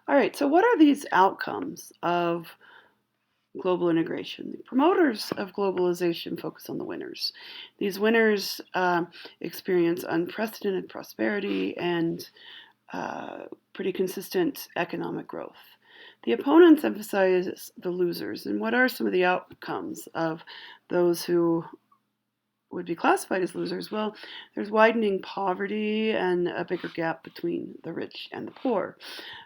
All right, so what are these outcomes of global integration? The promoters of globalization focus on the winners. These winners experience unprecedented prosperity and pretty consistent economic growth. The opponents emphasize the losers. And what are some of the outcomes of those who would be classified as losers? Well, there's widening poverty and a bigger gap between the rich and the poor.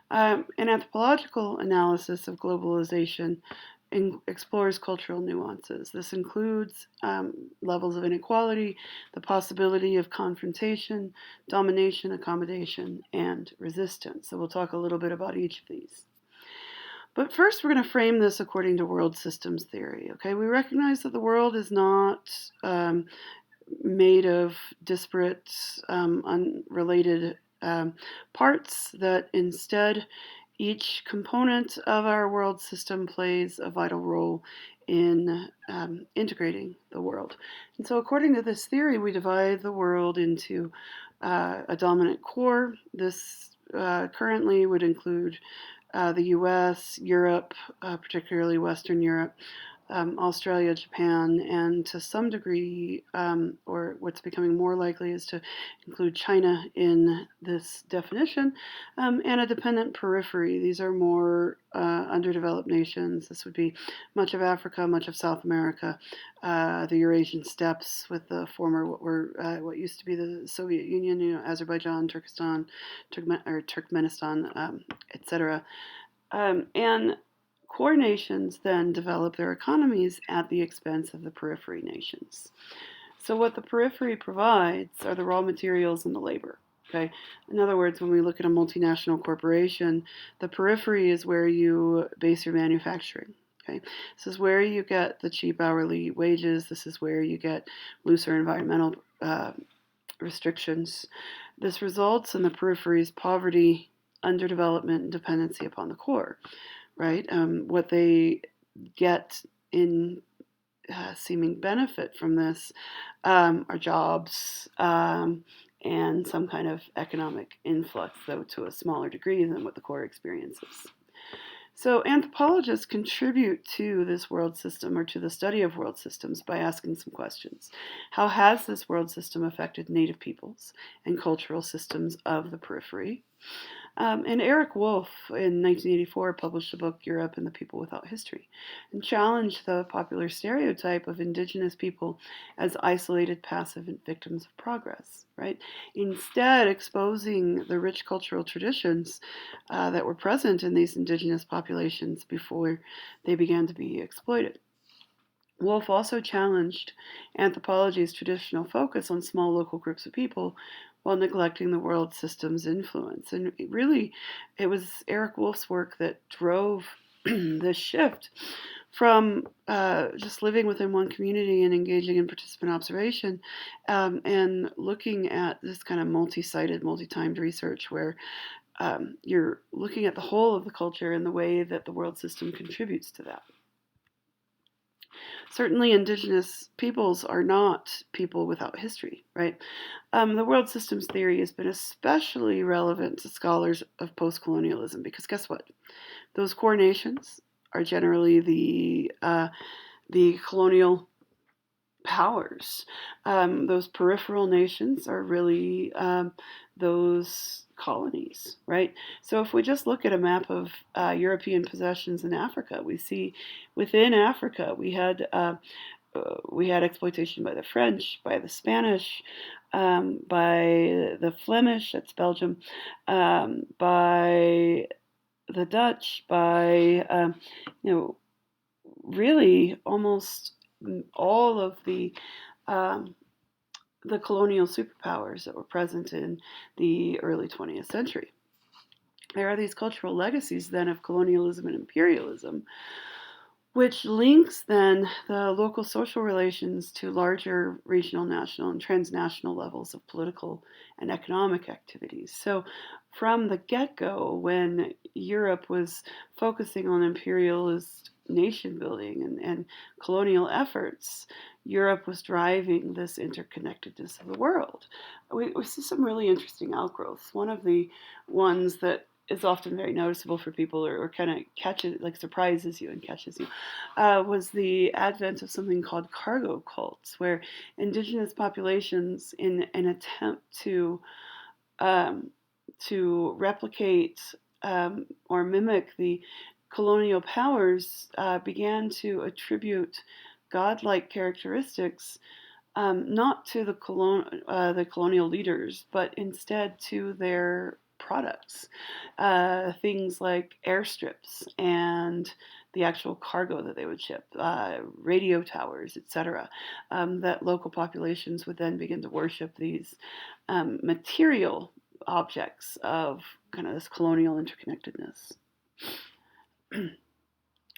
An anthropological analysis of globalization explores cultural nuances. This includes levels of inequality, the possibility of confrontation, domination, accommodation, and resistance. So we'll talk a little bit about each of these. But first, we're going to frame this according to world systems theory. Okay, we recognize that the world is not made of disparate, unrelated parts, that instead each component of our world system plays a vital role in integrating the world. And so, according to this theory, we divide the world into a dominant core. This currently would include the US, Europe, particularly Western Europe, Australia, Japan, and to some degree, or what's becoming more likely, is to include China in this definition, and a dependent periphery. These are more underdeveloped nations. This would be much of Africa, much of South America, the Eurasian steppes with the former what used to be the Soviet Union, Azerbaijan, Turkestan, Turkmenistan, etc. And core nations then develop their economies at the expense of the periphery nations. So what the periphery provides are the raw materials and the labor. Okay. In other words, when we look at a multinational corporation, the periphery is where you base your manufacturing. Okay. This is where you get the cheap hourly wages. This is where you get looser environmental restrictions. This results in the periphery's poverty, underdevelopment, and dependency upon the core. Right? What they get in seeming benefit from this are jobs and some kind of economic influx, though to a smaller degree than what the core experiences. So anthropologists contribute to this world system, or to the study of world systems, by asking some questions. How has this world system affected native peoples and cultural systems of the periphery? And Eric Wolf in 1984 published the book Europe and the People Without History, and challenged the popular stereotype of indigenous people as isolated, passive, and victims of progress, right? Instead, exposing the rich cultural traditions that were present in these indigenous populations before they began to be exploited. Wolf also challenged anthropology's traditional focus on small local groups of people while neglecting the world system's influence. And it was Eric Wolf's work that drove this shift from just living within one community and engaging in participant observation, and looking at this kind of multi-sited, multi-timed research where you're looking at the whole of the culture and the way that the world system contributes to that. Certainly, indigenous peoples are not people without history, right? The world systems theory has been especially relevant to scholars of post-colonialism because guess what? Those core nations are generally the colonial powers. Those peripheral nations are really those colonies, right? So if we just look at a map of European possessions in Africa, we see within Africa we had exploitation by the French, by the Spanish, by the Flemish, that's Belgium, by the Dutch, by really almost all of the colonial superpowers that were present in the early 20th century. There are these cultural legacies then of colonialism and imperialism, which links then the local social relations to larger regional, national, and transnational levels of political and economic activities. So from the get-go, when Europe was focusing on imperialist nation building and colonial efforts, Europe was driving this interconnectedness of the world. We see some really interesting outgrowths. One of the ones that is often very noticeable for people, or kind of catches, like surprises you and catches you, was the advent of something called cargo cults, where indigenous populations, in an attempt um, to replicate or mimic the colonial powers, began to attribute godlike characteristics, not to the colonial leaders, but instead to their products, things like airstrips and the actual cargo that they would ship, radio towers, etc. That local populations would then begin to worship these material objects of kind of this colonial interconnectedness.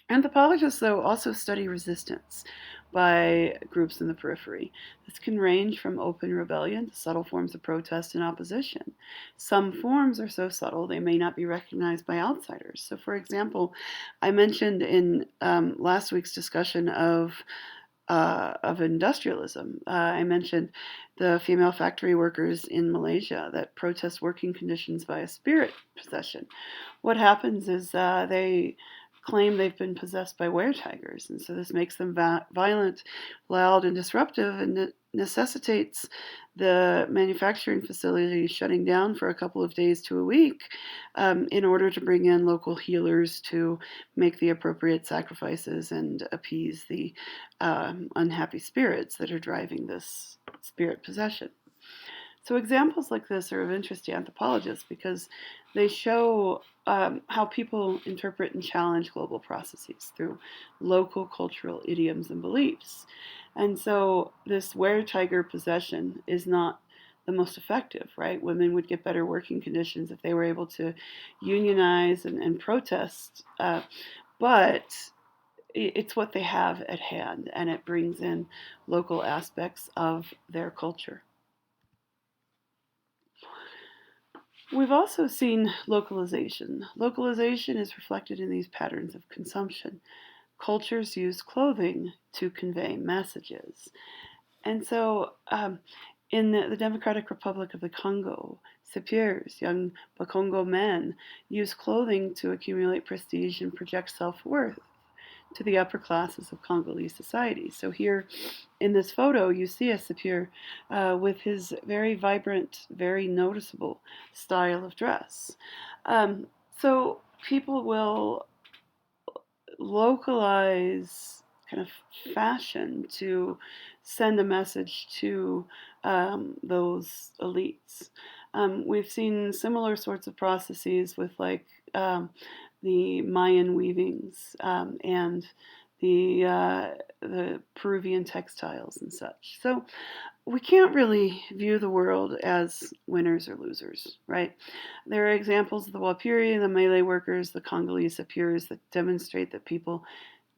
Anthropologists, though, also study resistance by groups in the periphery. This can range from open rebellion to subtle forms of protest and opposition. Some forms are so subtle they may not be recognized by outsiders. So, for example, I mentioned in last week's discussion of industrialism. I mentioned the female factory workers in Malaysia that protest working conditions via spirit possession. What happens is they claim they've been possessed by were-tigers, and so this makes them violent, loud, and disruptive, and necessitates the manufacturing facility shutting down for a couple of days to a week, in order to bring in local healers to make the appropriate sacrifices and appease the unhappy spirits that are driving this spirit possession. So examples like this are of interest to anthropologists because they show how people interpret and challenge global processes through local cultural idioms and beliefs. And so this were-tiger possession is not the most effective, right? Women would get better working conditions if they were able to unionize and protest, but it's what they have at hand, and it brings in local aspects of their culture. We've also seen localization. Localization is reflected in these patterns of consumption. Cultures use clothing to convey messages. And so, in the Democratic Republic of the Congo, Sepirs, young Bakongo men, use clothing to accumulate prestige and project self-worth to the upper classes of Congolese society. So here in this photo, you see a Sapir with his very vibrant, very noticeable style of dress. So people will localize kind of fashion to send a message to those elites. We've seen similar sorts of processes with the Mayan weavings, and the Peruvian textiles and such. So we can't really view the world as winners or losers, right? There are examples of the Wapiri, the Malay workers, the Congolese Apirs that demonstrate that people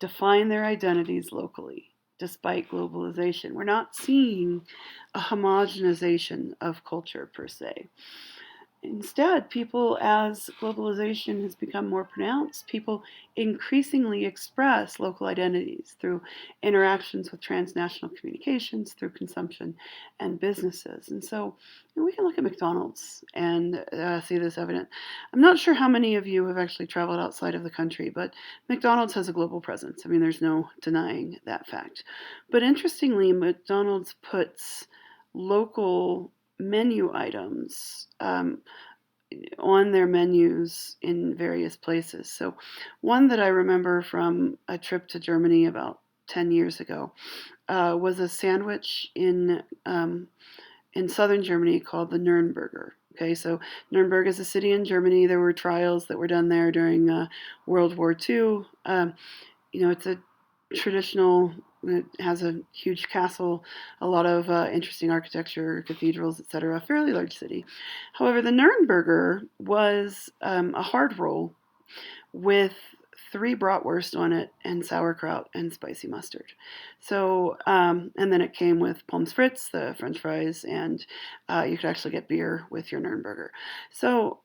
define their identities locally despite globalization. We're not seeing a homogenization of culture per se. Instead, people, as globalization has become more pronounced, people increasingly express local identities through interactions with transnational communications, through consumption and businesses. And so we can look at McDonald's and see this evident. I'm not sure how many of you have actually traveled outside of the country, but McDonald's has a global presence. I mean, there's no denying that fact. But interestingly, McDonald's puts local menu items on their menus in various places. So, one that I remember from a trip to Germany about 10 years ago was a sandwich in southern Germany called the Nürnberger. Okay, so Nuremberg is a city in Germany. There were trials that were done there during World War II. It's a traditional. It has a huge castle, a lot of interesting architecture, cathedrals, etc. A fairly large city. However, the Nürnberger was a hard roll with 3 bratwurst on it and sauerkraut and spicy mustard. So, and then it came with pommes frites, the French fries, and you could actually get beer with your Nürnberger. So,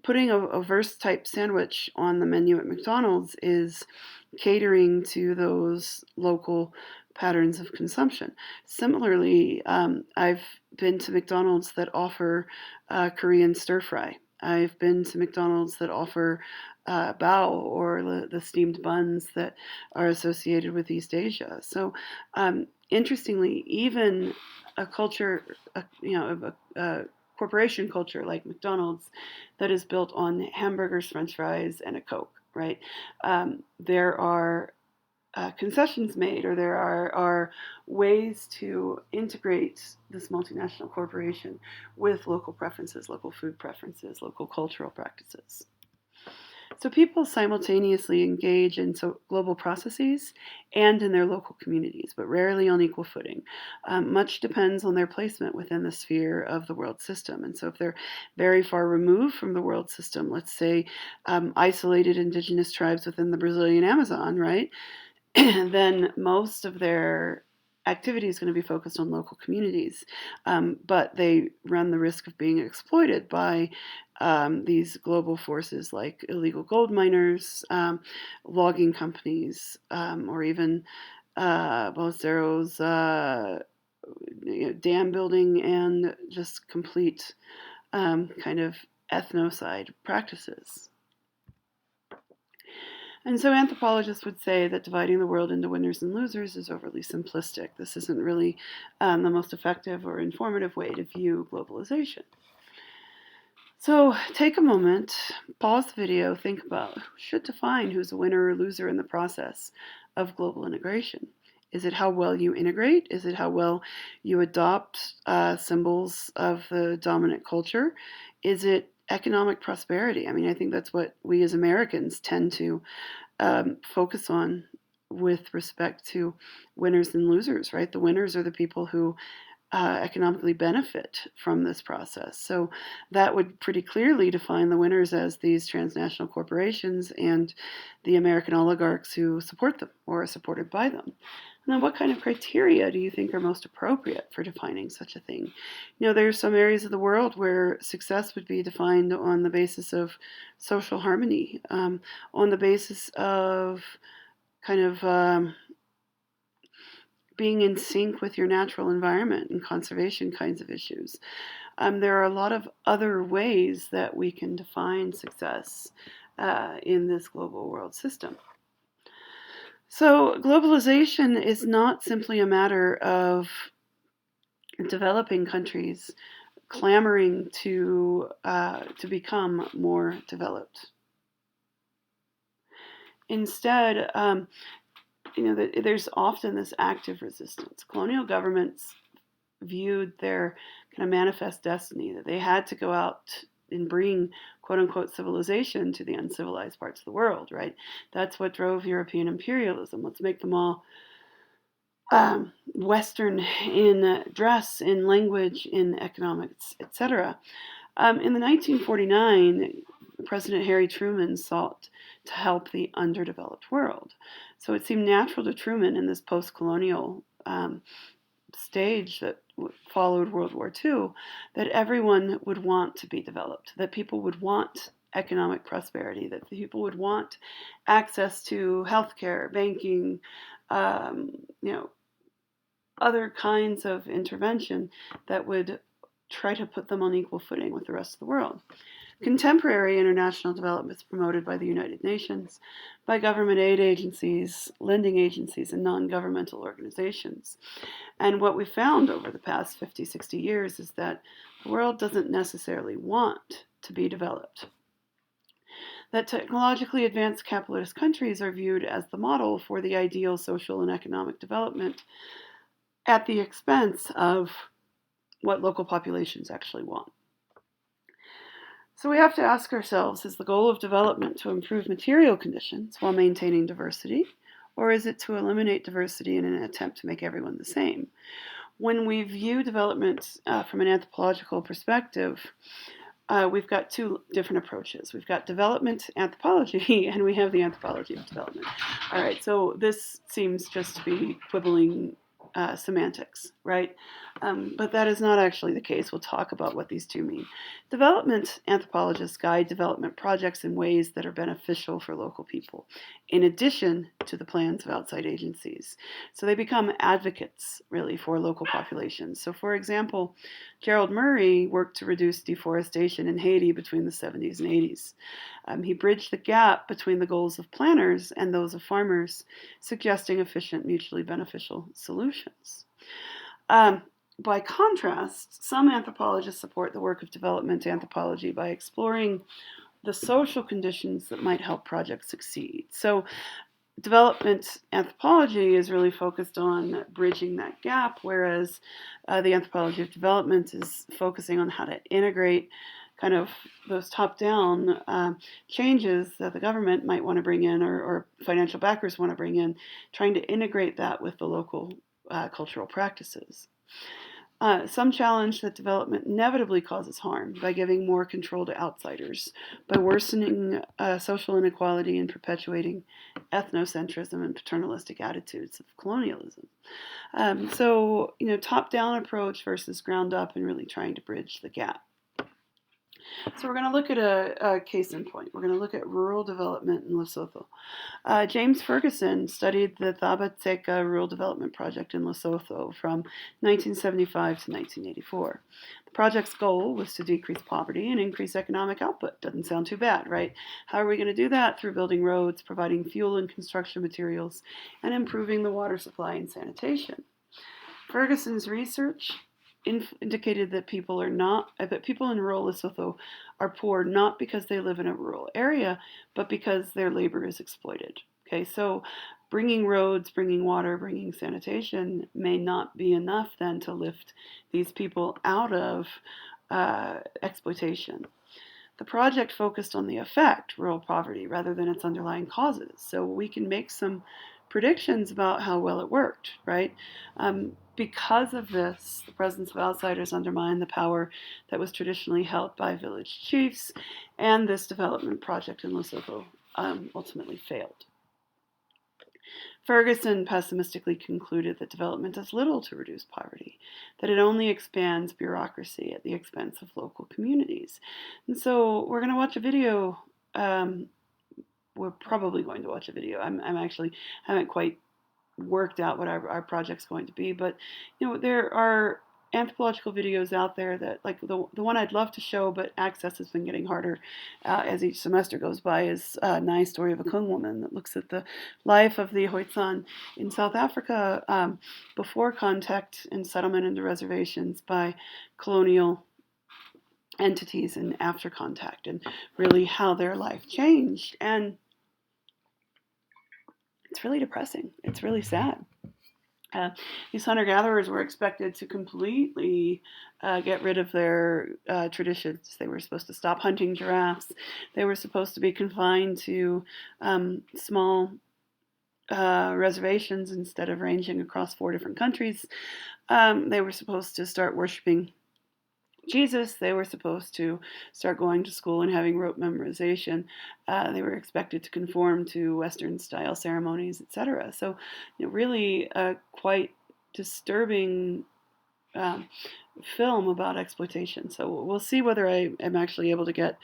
putting a Wurst type sandwich on the menu at McDonald's is catering to those local patterns of consumption. Similarly, I've been to McDonald's that offer Korean stir fry. I've been to McDonald's that offer bao or the steamed buns that are associated with East Asia. So, interestingly, even a culture, a corporation culture like McDonald's that is built on hamburgers, French fries, and a Coke, right? There are concessions made, or there are ways to integrate this multinational corporation with local preferences, local food preferences, local cultural practices. So people simultaneously engage in global processes and in their local communities, but rarely on equal footing. Much depends on their placement within the sphere of the world system. And so if they're very far removed from the world system, let's say isolated indigenous tribes within the Brazilian Amazon, right? Then most of their activity is going to be focused on local communities. But they run the risk of being exploited by these global forces like illegal gold miners, logging companies, or even Bolsonaro's dam building and just complete kind of ethnocide practices. And so anthropologists would say that dividing the world into winners and losers is overly simplistic. This isn't really the most effective or informative way to view globalization. So take a moment, pause the video, think about who should define who's a winner or loser in the process of global integration. Is it how well you integrate? Is it how well you adopt symbols of the dominant culture? Is it economic prosperity? I mean, I think that's what we as Americans tend to focus on with respect to winners and losers, right? The winners are the people who economically benefit from this process. So that would pretty clearly define the winners as these transnational corporations and the American oligarchs who support them or are supported by them. And then what kind of criteria do you think are most appropriate for defining such a thing? There's some areas of the world where success would be defined on the basis of social harmony, on the basis of kind of being in sync with your natural environment and conservation kinds of issues. There are a lot of other ways that we can define success in this global world system. So globalization is not simply a matter of developing countries clamoring to become more developed. Instead, there's often this active resistance. Colonial governments viewed their kind of manifest destiny that they had to go out and bring quote unquote civilization to the uncivilized parts of the world, right? That's what drove European imperialism. Let's make them all Western in dress, in language, in economics, etc. In the 1949, President Harry Truman sought to help the underdeveloped world. So it seemed natural to Truman in this post-colonial stage that followed World War II that everyone would want to be developed, that people would want economic prosperity, that people would want access to healthcare, banking, other kinds of intervention that would try to put them on equal footing with the rest of the world. Contemporary international development is promoted by the United Nations, by government aid agencies, lending agencies, and non-governmental organizations. And what we found over the past 50, 60 years is that the world doesn't necessarily want to be developed. That technologically advanced capitalist countries are viewed as the model for the ideal social and economic development at the expense of what local populations actually want. So we have to ask ourselves, is the goal of development to improve material conditions while maintaining diversity, or is it to eliminate diversity in an attempt to make everyone the same? When we view development from an anthropological perspective, we've got two different approaches. We've got development anthropology, and we have the anthropology of development. All right, so this seems just to be quibbling semantics, right? But that is not actually the case. We'll talk about what these two mean. Development anthropologists guide development projects in ways that are beneficial for local people, in addition to the plans of outside agencies. So they become advocates, really, for local populations. So, for example, Gerald Murray worked to reduce deforestation in Haiti between the 70s and 80s. He bridged the gap between the goals of planners and those of farmers, suggesting efficient, mutually beneficial solutions. Um, by contrast, some anthropologists support the work of development anthropology by exploring the social conditions that might help projects succeed. So, development anthropology is really focused on bridging that gap, whereas the anthropology of development is focusing on how to integrate kind of those top-down changes that the government might want to bring in, or financial backers want to bring in, trying to integrate that with the local cultural practices. Some challenge that development inevitably causes harm by giving more control to outsiders, by worsening social inequality and perpetuating ethnocentrism and paternalistic attitudes of colonialism. Top-down approach versus ground up, and really trying to bridge the gap. So we're going to look at a case in point. We're going to look at rural development in Lesotho. James Ferguson studied the Thaba Tseka Rural Development Project in Lesotho from 1975 to 1984. The project's goal was to decrease poverty and increase economic output. Doesn't sound too bad, right? How are we going to do that? Through building roads, providing fuel and construction materials, and improving the water supply and sanitation. Ferguson's research indicated that people in rural Lesotho are poor not because they live in a rural area, but because their labor is exploited. Okay, so bringing roads, bringing water, bringing sanitation may not be enough then to lift these people out of exploitation. The project focused on the effect, rural poverty, rather than its underlying causes. So we can make some predictions about how well it worked, right? Because of this, the presence of outsiders undermined the power that was traditionally held by village chiefs, and this development project in Lesotho ultimately failed. Ferguson pessimistically concluded that development does little to reduce poverty, that it only expands bureaucracy at the expense of local communities. And so we're going to watch a video. We're probably going to watch a video. I'm actually haven't quite worked out what our project's going to be, but there are anthropological videos out there that, like the one I'd love to show, but access has been getting harder as each semester goes by, is Nye Story of a Kung Woman, that looks at the life of the Khoisan in South Africa before contact and settlement into reservations by colonial entities, and after contact, and really how their life changed. And it's really depressing. It's really sad. These hunter-gatherers were expected to completely get rid of their traditions. They were supposed to stop hunting giraffes. They were supposed to be confined to small reservations instead of ranging across 4 different countries. They were supposed to start worshiping Jesus. They were supposed to start going to school and having rote memorization. They were expected to conform to Western-style ceremonies, etc. So, really quite disturbing film about exploitation. So we'll see whether I am actually able to get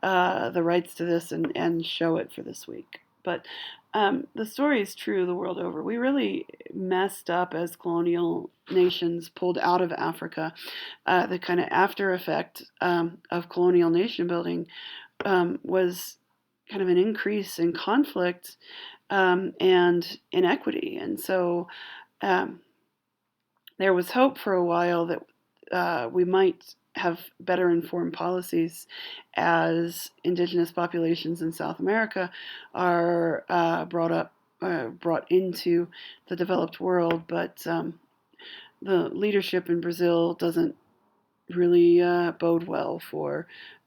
the rights to this and show it for this week. But the story is true the world over. We really messed up as colonial nations pulled out of Africa. The kind of after effect of colonial nation building was kind of an increase in conflict and inequity. And so there was hope for a while that we might have better informed policies as indigenous populations in South America are brought into the developed world, but the leadership in Brazil doesn't really bode well for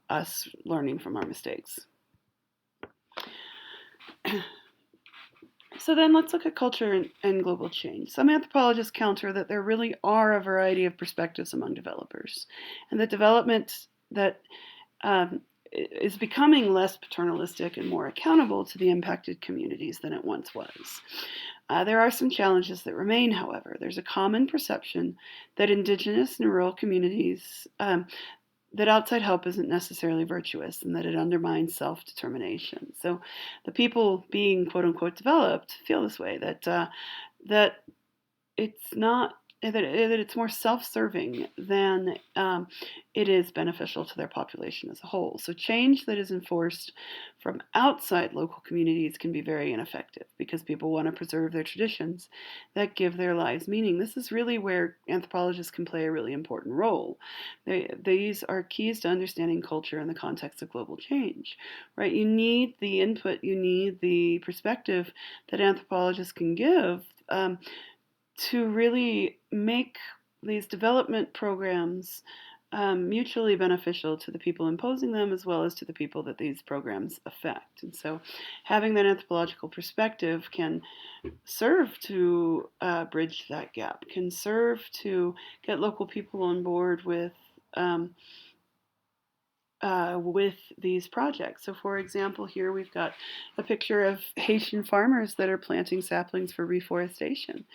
us learning from our mistakes. So then let's look at culture and global change. Some anthropologists counter that there really are a variety of perspectives among developers, and that development that is becoming less paternalistic and more accountable to the impacted communities than it once was. There are some challenges that remain, however. There's a common perception that Indigenous and rural communities, that outside help isn't necessarily virtuous and that it undermines self determination. So the people being quote unquote developed feel this way, that it's not that it's more self-serving than it is beneficial to their population as a whole. So change that is enforced from outside local communities can be very ineffective because people want to preserve their traditions that give their lives meaning. This is really where anthropologists can play a really important role. These are keys to understanding culture in the context of global change, right? You need the input, you need the perspective that anthropologists can give to really make these development programs mutually beneficial to the people imposing them as well as to the people that these programs affect. And so having that anthropological perspective can serve to bridge that gap, can serve to get local people on board with these projects. So, for example, here we've got a picture of Haitian farmers that are planting saplings for reforestation,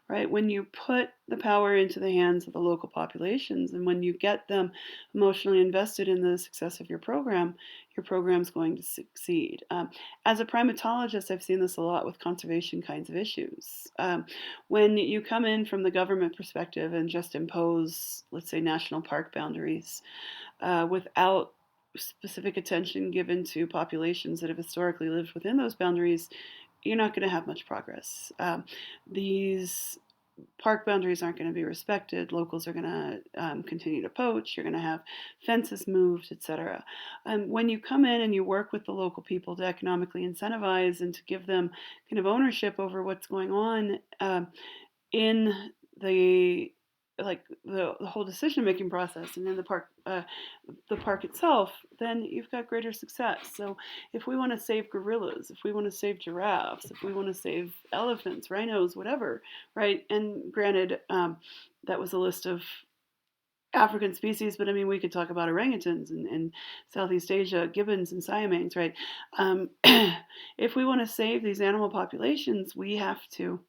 right? When you put the power into the hands of the local populations and when you get them emotionally invested in the success of your program's going to succeed. As a primatologist, I've seen this a lot with conservation kinds of issues. When you come in from the government perspective and just impose, let's say, national park boundaries, without specific attention given to populations that have historically lived within those boundaries, you're not going to have much progress. These park boundaries aren't going to be respected. Locals are going to continue to poach. You're going to have fences moved, etc. When you come in and you work with the local people to economically incentivize and to give them kind of ownership over what's going on in the the whole decision making process and in the park itself, then you've got greater success. So if we want to save gorillas, if we want to save giraffes, if we want to save elephants, rhinos, whatever, right? And granted, that was a list of African species, but I mean, we could talk about orangutans in Southeast Asia, gibbons and siamangs, right? If we want to save these animal populations, we have to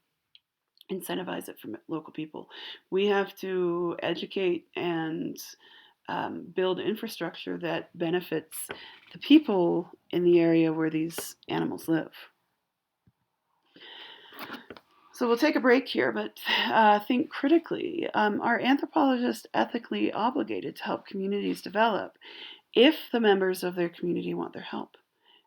incentivize it from local people. We have to educate and build infrastructure that benefits the people in the area where these animals live. So we'll take a break here, but think critically. Are anthropologists ethically obligated to help communities develop if the members of their community want their help?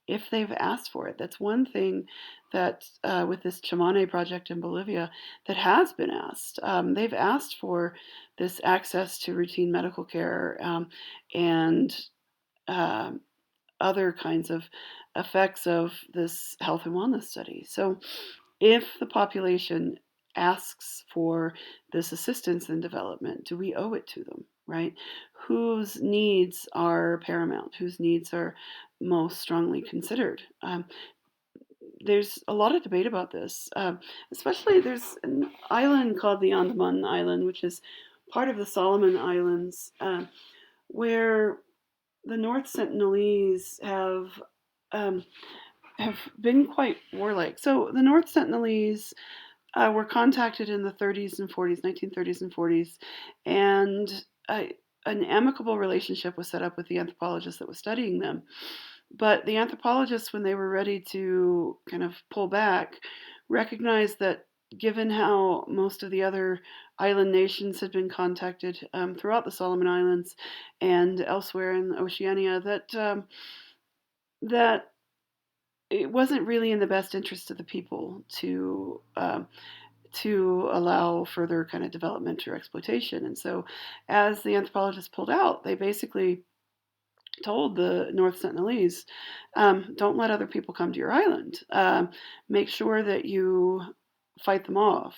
If they've asked for it. That's one thing that with this Chamane project in Bolivia that has been asked. They've asked for this access to routine medical care and uh, other kinds of effects of this health and wellness study. So if the population asks for this assistance in development, do we owe it to them, right? Whose needs are paramount? Whose needs are most strongly considered? There's a lot of debate about this, especially there's an island called the Andaman Island, which is part of the Solomon Islands, where the North Sentinelese um, have been quite warlike. So the North Sentinelese were contacted in the 30s and 40s, 1930s and 40s, and an amicable relationship was set up with the anthropologist that was studying them. But the anthropologists, when they were ready to kind of pull back, recognized that given how most of the other island nations had been contacted throughout the Solomon Islands and elsewhere in Oceania, that it wasn't really in the best interest of the people to allow further kind of development or exploitation. And so, as the anthropologists pulled out, they basically told the North Sentinelese, don't let other people come to your island. Make sure that you fight them off.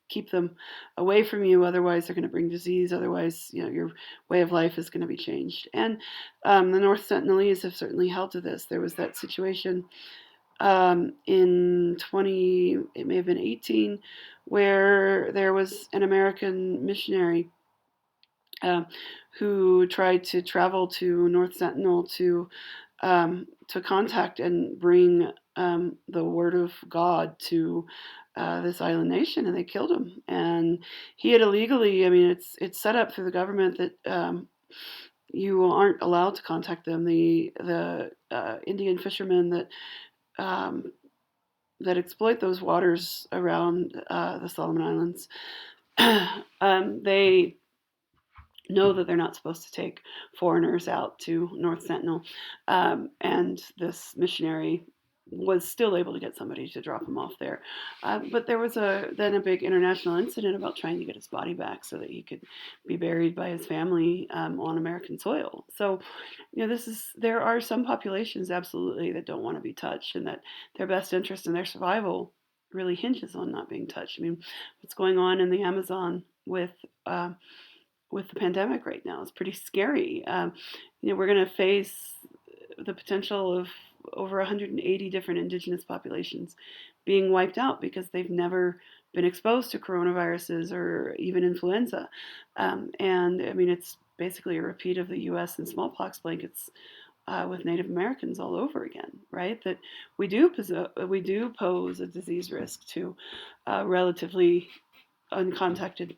Keep them away from you. Otherwise, they're going to bring disease. Otherwise, your way of life is going to be changed. And the North Sentinelese have certainly held to this. There was that situation in it may have been 18, where there was an American missionary um, who tried to travel to North Sentinel to contact and bring the word of God to this island nation, and they killed him. And he had illegally, I mean, it's set up through the government that you aren't allowed to contact them. The Indian fishermen um, that exploit those waters around the Solomon Islands, they know that they're not supposed to take foreigners out to North Sentinel. And this missionary was still able to get somebody to drop him off there. But there was then a big international incident about trying to get his body back so that he could be buried by his family on American soil. So, there are some populations absolutely that don't want to be touched, and that their best interest in their survival really hinges on not being touched. I mean, what's going on in the Amazon uh, with the pandemic right now is pretty scary. We're going to face the potential of over 180 different indigenous populations being wiped out because they've never been exposed to coronaviruses or even influenza. And I mean, it's basically a repeat of the US and smallpox blankets with Native Americans all over again, right? That we do pose a disease risk to relatively uncontacted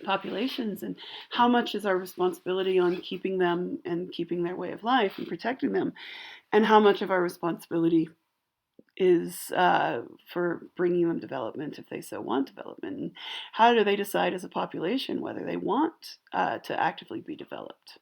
populations, and how much is our responsibility on keeping them and keeping their way of life and protecting them, and how much of our responsibility is for bringing them development if they so want development, and how do they decide as a population whether they want to actively be developed.